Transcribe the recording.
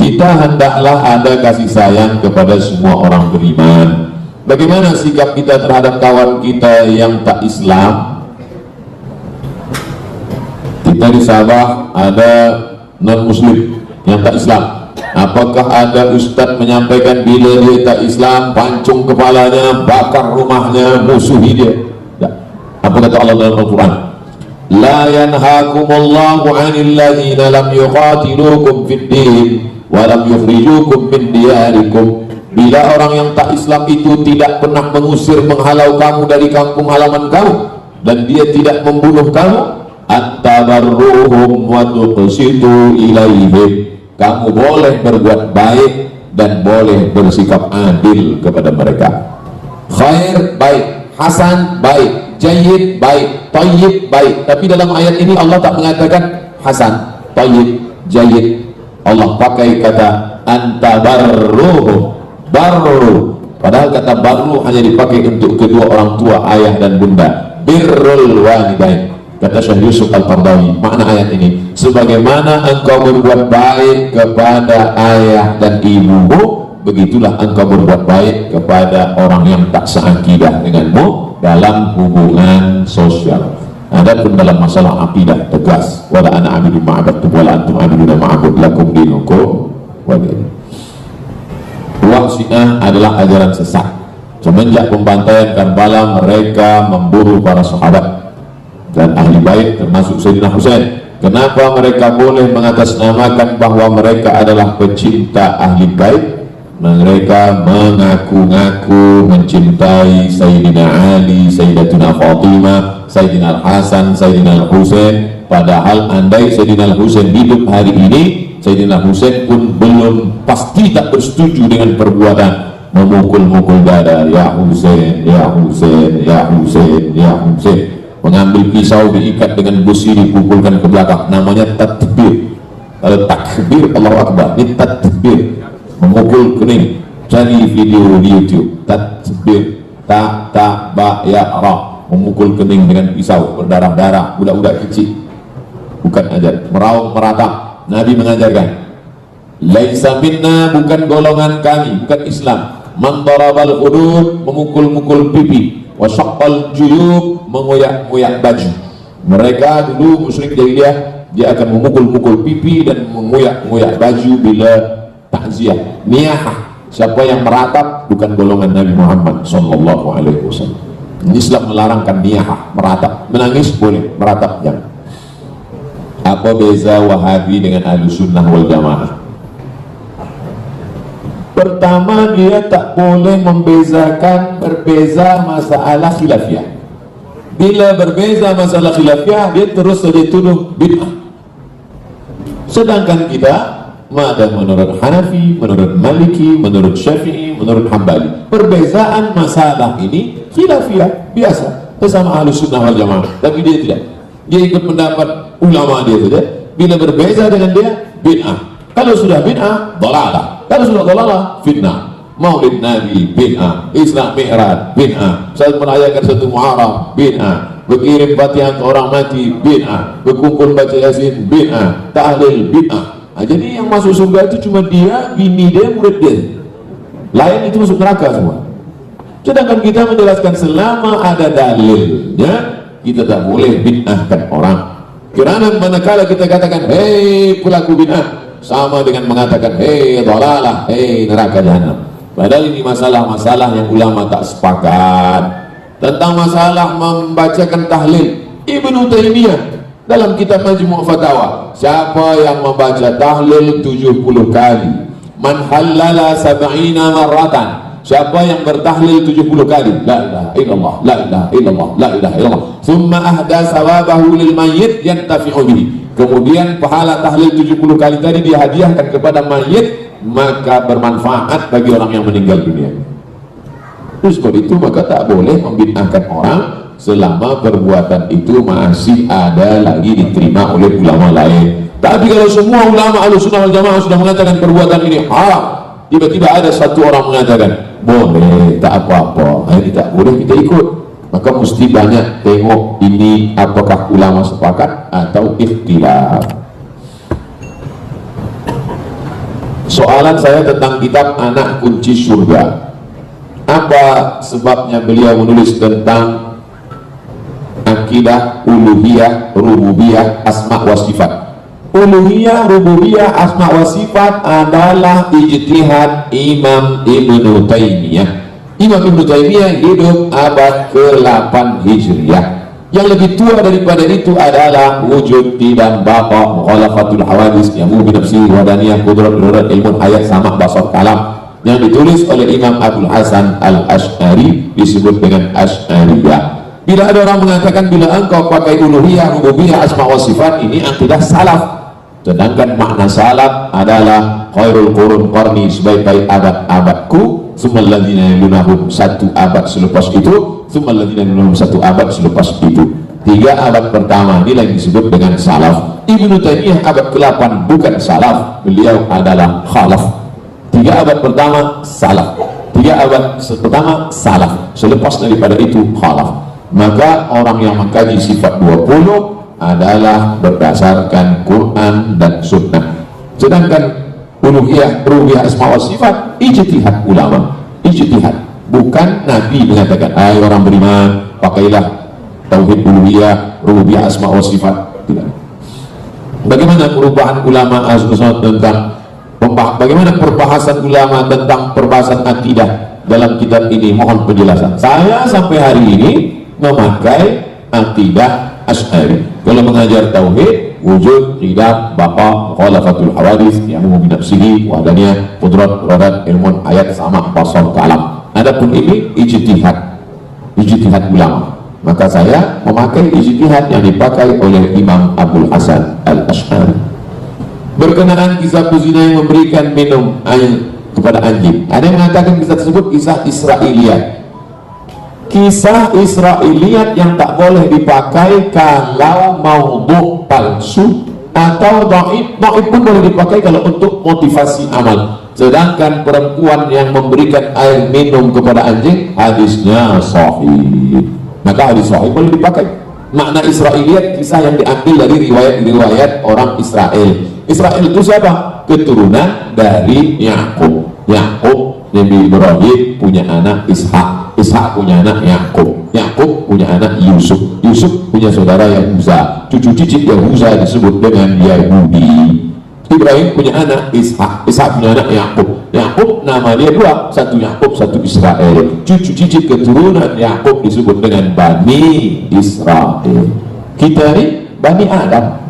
Kita hendaklah ada kasih sayang kepada semua orang beriman. Bagaimana sikap kita terhadap kawan kita yang tak Islam? Kita di Sabah ada non-muslim yang tak Islam. Apakah ada ustadz menyampaikan bila dia tak Islam, pancung kepalanya, bakar rumahnya, musuhi dia? Tak. Apa kata Allah dalam Al-Quran? La yanhakumullahu 'anil ladzina lam yuqatilukum fid din wa lam yukhrijukum min diyarikum. Bila orang yang tak Islam itu tidak pernah mengusir, menghalau kamu dari kampung halaman kamu, dan dia tidak membunuh kamu, attabarruhum wa tuqsitu ilaihim, kamu boleh berbuat baik dan boleh bersikap adil kepada mereka. Khair baik, hasan baik, jayyid baik, tayyib baik. Tapi dalam ayat ini Allah tak mengatakan hasan, tayyib, jayyid. Allah pakai kata antabarruhum, barru. Padahal kata barru hanya dipakai untuk kedua orang tua, ayah dan bunda. Birrul walidain. Kata Syekh Yusuf Al-Qaradawi, makna ayat ini, sebagaimana engkau berbuat baik kepada ayah dan ibumu, begitulah engkau berbuat baik kepada orang yang tak seakidah denganmu dalam hubungan sosial. Adapun dalam masalah akidah tegas, wala ana abidu ma'abadtum wala antum abiduna ma'abud lakum dinukum waliya. Uang Syiah adalah ajaran sesat. Semenjak pembantaian Karbala, mereka memburu para sahabat dan ahli bait termasuk Sayyidina Husain. Kenapa mereka boleh mengatasnamakan bahwa mereka adalah pecinta ahli bait? Mereka mengaku-ngaku mencintai Sayyidina Ali, Sayyidatuna Fatimah, Sayyidina Al-Hasan, Sayyidina Al-Husain. Padahal andai Sayyidina Al-Husain hidup hari ini, Sayyidina Husain pun belum pasti tak bersetuju dengan perbuatan memukul-mukul dada, ya Husain, ya Husain, ya Husain, ya Husain. Mengambil pisau diikat dengan besi dipukulkan ke belakang, namanya tatbir. Kalau takbir Allahu Akbar, ini tatbir, memukul kening. Cari video di YouTube, tatbir, ba ya ra, memukul kening dengan pisau berdarah-darah, budak-budak kecil. Bukan ajar, meraung meratap. Nabi mengajarkan, laisa minna, bukan golongan kami, bukan Islam. Man darabal hudud, memukul-mukul pipi, wa syaqqal juyub, mengoyak-ngoyak baju. Mereka dulu musyrik jahiliyah, dia akan memukul-mukul pipi dan mengoyak-ngoyak baju bila takziah, niyahah. Siapa yang meratap bukan golongan Nabi Muhammad sallallahu alaihi wasallam. Islam melarangkan niyahah, meratap. Menangis boleh, meratap jangan. Apa beza Wahabi dengan Ahlussunnah wal Jamaah? Pertama, dia tak boleh berbeza masalah khilafiyah. Bila berbeza masalah khilafiyah, dia terus saja tuduh bid'ah. Sedangkan kita, ada menurut Hanafi, menurut Maliki, menurut Syafi'i, menurut Hambali, perbezaan masalah ini khilafiyah biasa bersama Ahlussunnah wal Jamaah. Tapi dia tidak, dia ikut pendapat ulama dia saja. Bila berbeza dengan dia, bid'ah. Kalau sudah bid'ah, dhalalah. Kalau sudah dhalalah, fitnah. Maulid Nabi, bid'ah. Isra Mi'raj, bid'ah. Saat merayakan satu Muharram, bid'ah. Berkirim Fatihah ke orang mati, bid'ah. Berkumpul baca Yasin, bid'ah. Tahlil, bid'ah. Nah, jadi yang masuk surga itu cuma dia, bini dia, murid dia. Lain itu masuk neraka semua. Sedangkan kita menjelaskan selama ada dalilnya, kita tak boleh bid'ahkan orang. Kerana manakala kita katakan hei pelaku bid'ah, sama dengan mengatakan hei dhalalah, hei neraka jahanam. Padahal ini masalah-masalah yang ulama tak sepakat. Tentang masalah membacakan tahlil, Ibnu Taimiyah dalam kitab Majmu' Fatawa, siapa yang membaca tahlil 70 kali, man halala 70 marratan, siapa yang bertahlil 70 kali, la ilaha illallah, la ilaha illallah, la ilaha illallah, thumma ahda sawabahu lil mayyit yantafi'u bihi, kemudian pahala tahlil 70 kali tadi dihadiahkan kepada mayit, maka bermanfaat bagi orang yang meninggal dunia. Terus sebab itu maka tak boleh membid'ahkan orang selama perbuatan itu masih ada lagi diterima oleh ulama lain. Tapi kalau semua ulama Ahlussunnah wal Jamaah sudah mengatakan perbuatan ini haram, tiba-tiba ada satu orang mengatakan boleh, tak apa-apa, ini tak boleh, kita ikut. Maka mesti banyak tengok ini apakah ulama sepakat atau ikhtilaf. Soalan saya tentang kitab Anak Kunci Surga. Apa sebabnya beliau menulis tentang akidah uluhiyah, rububiyah, asma wa sifat? Uluhiyah, rububiyah, asma wa sifat adalah ijtihad Imam Ibnu Taimiyah. Imam Ibnu Taimiyah hidup abad ke-8 Hijriah. Yang lebih tua daripada itu adalah wujud tidak baqa, mukhalafatul hawadis, yamu binafsi, wadaniyah, kudrat, durat, ilmun, ayat, sama, basar, kalam, yang ditulis oleh Imam Abdul Hasan Al-Ash'ari, disebut dengan Ash'ariyah. Bila ada orang mengatakan bila engkau pakai uluhiyah, rububiyah, asma wa sifat, ini akidah salaf. Sedangkan makna salaf adalah khairul qurun qarni, sebaik-baik abad-abadku, summal ladzina yalunahum, satu abad selepas itu, summal ladzina yalunahum, satu abad selepas itu. 3 abad pertama ini lagi disebut dengan salaf. Ibnu Taimiyah abad ke-8 bukan salaf, beliau adalah khalaf. 3 abad pertama salaf, 3 abad pertama salaf, selepas daripada itu khalaf. Maka orang yang mengkaji sifat 20 adalah berdasarkan Quran dan Sunnah. Sedangkan uluhiyah, rububiyah, asma wa sifat ijtihad ulama, ijtihad. Bukan Nabi mengatakan, hai orang beriman, pakailah tauhid uluhiyah, rububiyah, asma wa sifat. Tidak. Bagaimana perubahan ulama tentang bagaimana perbahasan ulama tentang perbahasan akidah dalam kitab ini? Mohon penjelasan. Saya sampai hari ini memakai akidah Ash'ari. Kalau mengajar tauhid, wujud, tidak, baqa, mukhalafatul hawadis, yamu binafsihi, wahdaniyah, qudrat, iradat, ilmun, ayat, sama, basar, kalam. Adapun ini ijtihad, ijtihad ulama. Maka saya memakai ijtihad yang dipakai oleh Imam Abdul Hasan Al-Ash'ari. Berkenaan kisah pezina yang memberikan minum air kepada anjing, ada yang mengatakan kisah tersebut kisah Israiliyat. Kisah Israiliyat yang tak boleh dipakai kalau maudhu palsu atau dhaif. Dhaif pun boleh dipakai kalau untuk motivasi amal. Sedangkan perempuan yang memberikan air minum kepada anjing, hadisnya sahih, maka hadis sahih boleh dipakai. Makna Israiliyat kisah yang diambil dari riwayat-riwayat orang Israel. Israel itu siapa? Keturunan dari Yakub. Yakub, Nabi Ibrahim punya anak Ishak, Ishak punya anak Yakub, Yakub punya anak Yusuf, Yusuf punya saudara Yahuza, cucu cicit Yahuza disebut dengan Yahudi. Ibrahim punya anak Ishak, Ishak punya anak Yakub, Yakub nama dia 2, satu Yakub, satu Israel. Cucu cicit keturunan Yakub disebut dengan Bani Israel. Kita ini Bani Adam.